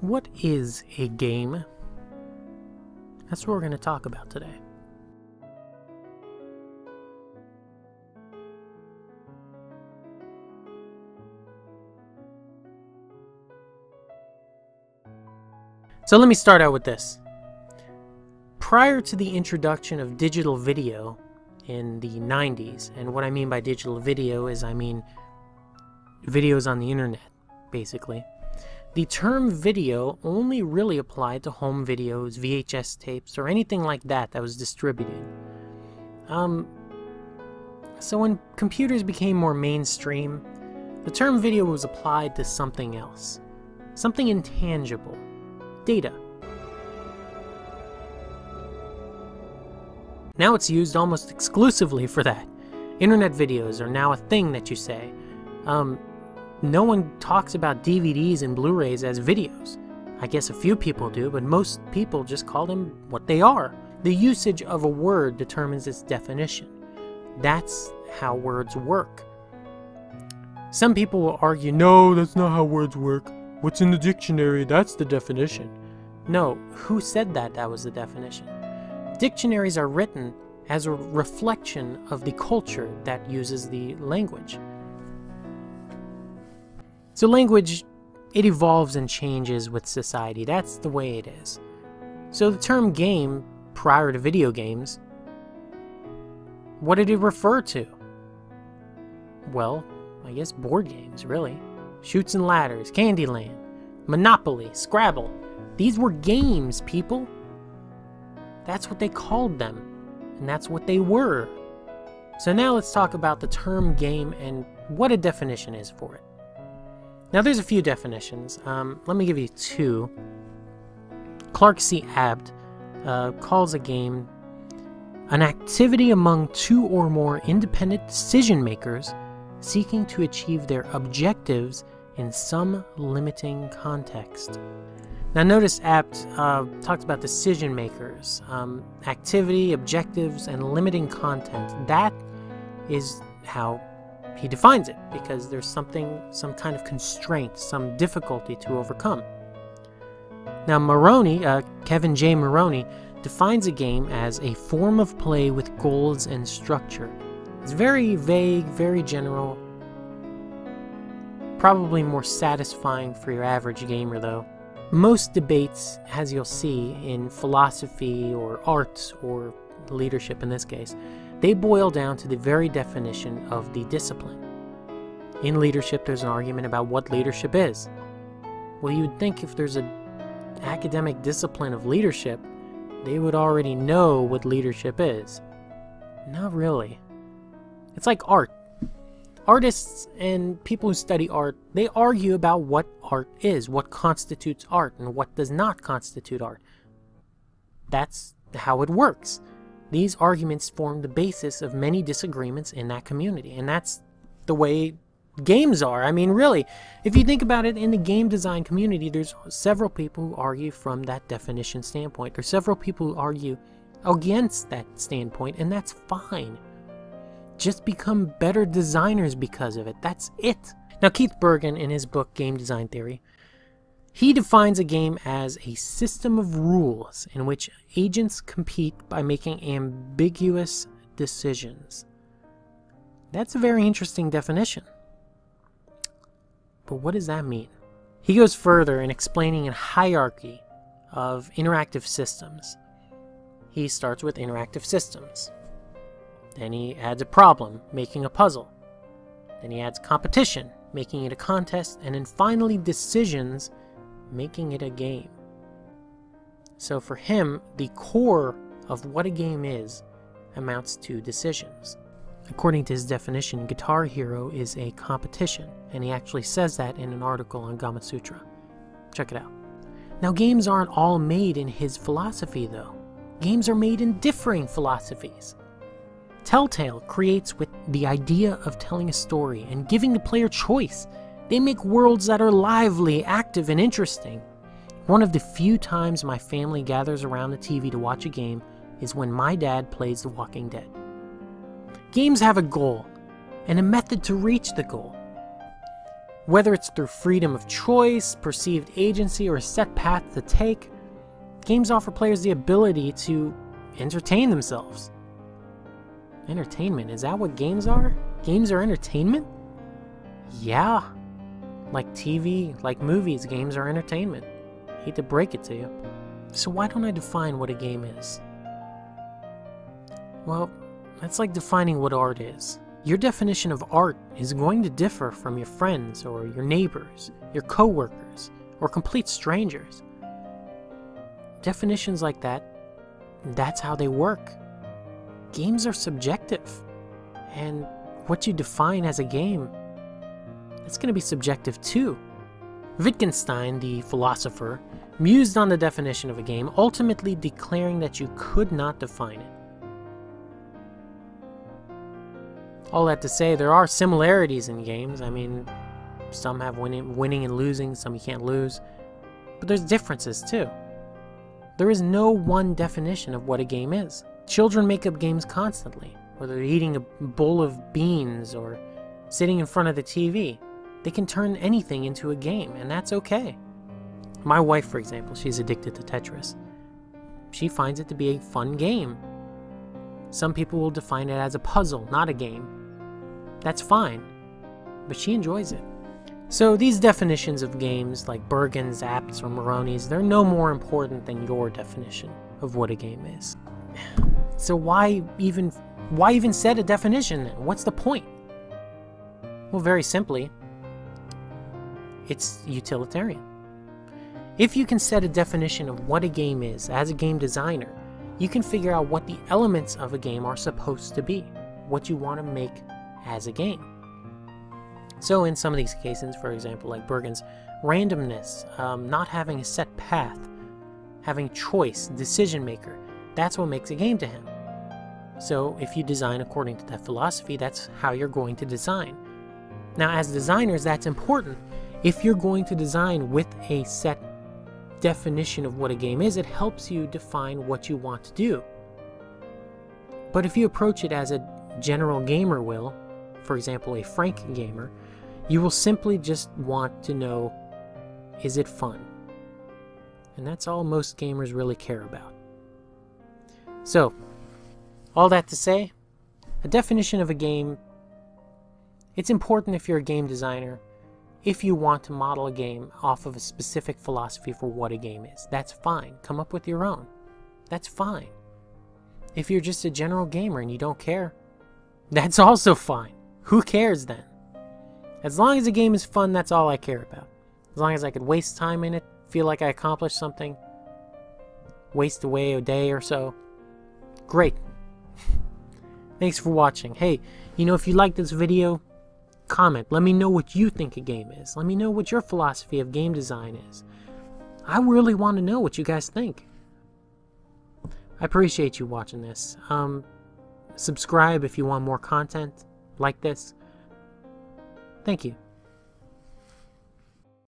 What is a game? That's what we're going to talk about today. So let me start out with this. Prior to the introduction of digital video in the 90s, and what I mean by digital video is I mean videos on the internet, basically. The term video only really applied to home videos, VHS tapes, or anything like that that was distributed. So when computers became more mainstream, the term video was applied to something else. Something intangible. Data. Now it's used almost exclusively for that. Internet videos are now a thing that you say. No one talks about DVDs and Blu-rays as videos. I guess a few people do, but most people just call them what they are. The usage of a word determines its definition. That's how words work. Some people will argue, no, that's not how words work. What's in the dictionary, that's the definition. No, who said that that was the definition? Dictionaries are written as a reflection of the culture that uses the language. So language, it evolves and changes with society. That's the way it is. So the term game, prior to video games, what did it refer to? Well, I guess board games, really. Chutes and Ladders, Candyland, Monopoly, Scrabble. These were games, people. That's what they called them, and that's what they were. So now let's talk about the term game and what a definition is for it. Now there's a few definitions. Let me give you two. Clark C. Abt calls a game an activity among two or more independent decision makers seeking to achieve their objectives in some limiting context. Now notice Abt talks about decision makers, activity, objectives, and limiting content. That is how he defines it, because there's some kind of constraint, some difficulty to overcome. Now Maroney, Kevin J. Maroney, defines a game as a form of play with goals and structure. It's very vague, very general, probably more satisfying for your average gamer though. Most debates, as you'll see in philosophy or art or leadership in this case, they boil down to the very definition of the discipline. In leadership, there's an argument about what leadership is. Well, you'd think if there's an academic discipline of leadership, they would already know what leadership is. Not really. It's like art. Artists and people who study art, they argue about what art is, what constitutes art, and what does not constitute art. That's how it works. These arguments form the basis of many disagreements in that community, and that's the way games are. I mean, really, if you think about it, in the game design community, there's several people who argue from that definition standpoint. There's several people who argue against that standpoint, and that's fine. Just become better designers because of it. That's it. Now, Keith Bergen, in his book Game Design Theory, he defines a game as a system of rules in which agents compete by making ambiguous decisions. That's a very interesting definition. But what does that mean? He goes further in explaining a hierarchy of interactive systems. He starts with interactive systems. Then he adds a problem, making a puzzle. Then he adds competition, making it a contest. And then finally decisions, making it a game. So for him, the core of what a game is amounts to decisions. According to his definition, Guitar Hero is a competition, and he actually says that in an article on Gamasutra. Check it out. Now, games aren't all made in his philosophy, though. Games are made in differing philosophies. Telltale creates with the idea of telling a story and giving the player choice. They make worlds that are lively, active, and interesting. One of the few times my family gathers around the TV to watch a game is when my dad plays The Walking Dead. Games have a goal, and a method to reach the goal. Whether it's through freedom of choice, perceived agency, or a set path to take, games offer players the ability to entertain themselves. Entertainment, is that what games are? Games are entertainment? Yeah. Like TV, like movies, games are entertainment. Hate to break it to you. So why don't I define what a game is? Well, that's like defining what art is. Your definition of art is going to differ from your friends or your neighbors, your coworkers, or complete strangers. Definitions like that, that's how they work. Games are subjective, and what you define as a game, it's going to be subjective too. Wittgenstein, the philosopher, mused on the definition of a game, ultimately declaring that you could not define it. All that to say, there are similarities in games. I mean, some have winning and losing, some you can't lose. But there's differences too. There is no one definition of what a game is. Children make up games constantly, whether they're eating a bowl of beans or sitting in front of the TV. They can turn anything into a game, and that's okay. My wife, for example, she's addicted to Tetris. She finds it to be a fun game. Some people will define it as a puzzle, not a game. That's fine, but she enjoys it. So these definitions of games, like Bergen's, Apt's, or Moroni's, they're no more important than your definition of what a game is. So why even set a definition then? What's the point? Well, very simply, it's utilitarian. If you can set a definition of what a game is as a game designer, you can figure out what the elements of a game are supposed to be, what you want to make as a game. So in some of these cases, for example, like Bergen's, randomness, not having a set path, having choice, decision maker, that's what makes a game to him. So if you design according to that philosophy, that's how you're going to design. Now as designers, that's important. If you're going to design with a set definition of what a game is, it helps you define what you want to do. But if you approach it as a general gamer will, for example, a frank gamer, you will simply just want to know, is it fun? And that's all most gamers really care about. So, all that to say, a definition of a game, it's important if you're a game designer, if you want to model a game off of a specific philosophy for what a game is. That's fine. Come up with your own. That's fine. If you're just a general gamer and you don't care, that's also fine. Who cares then? As long as the game is fun, that's all I care about. As long as I could waste time in it, feel like I accomplished something, waste away a day or so, great. Thanks for watching. Hey, if you like this video, comment. Let me know what you think a game is. Let me know what your philosophy of game design is. I really want to know what you guys think. I appreciate you watching this. Subscribe if you want more content like this. Thank you.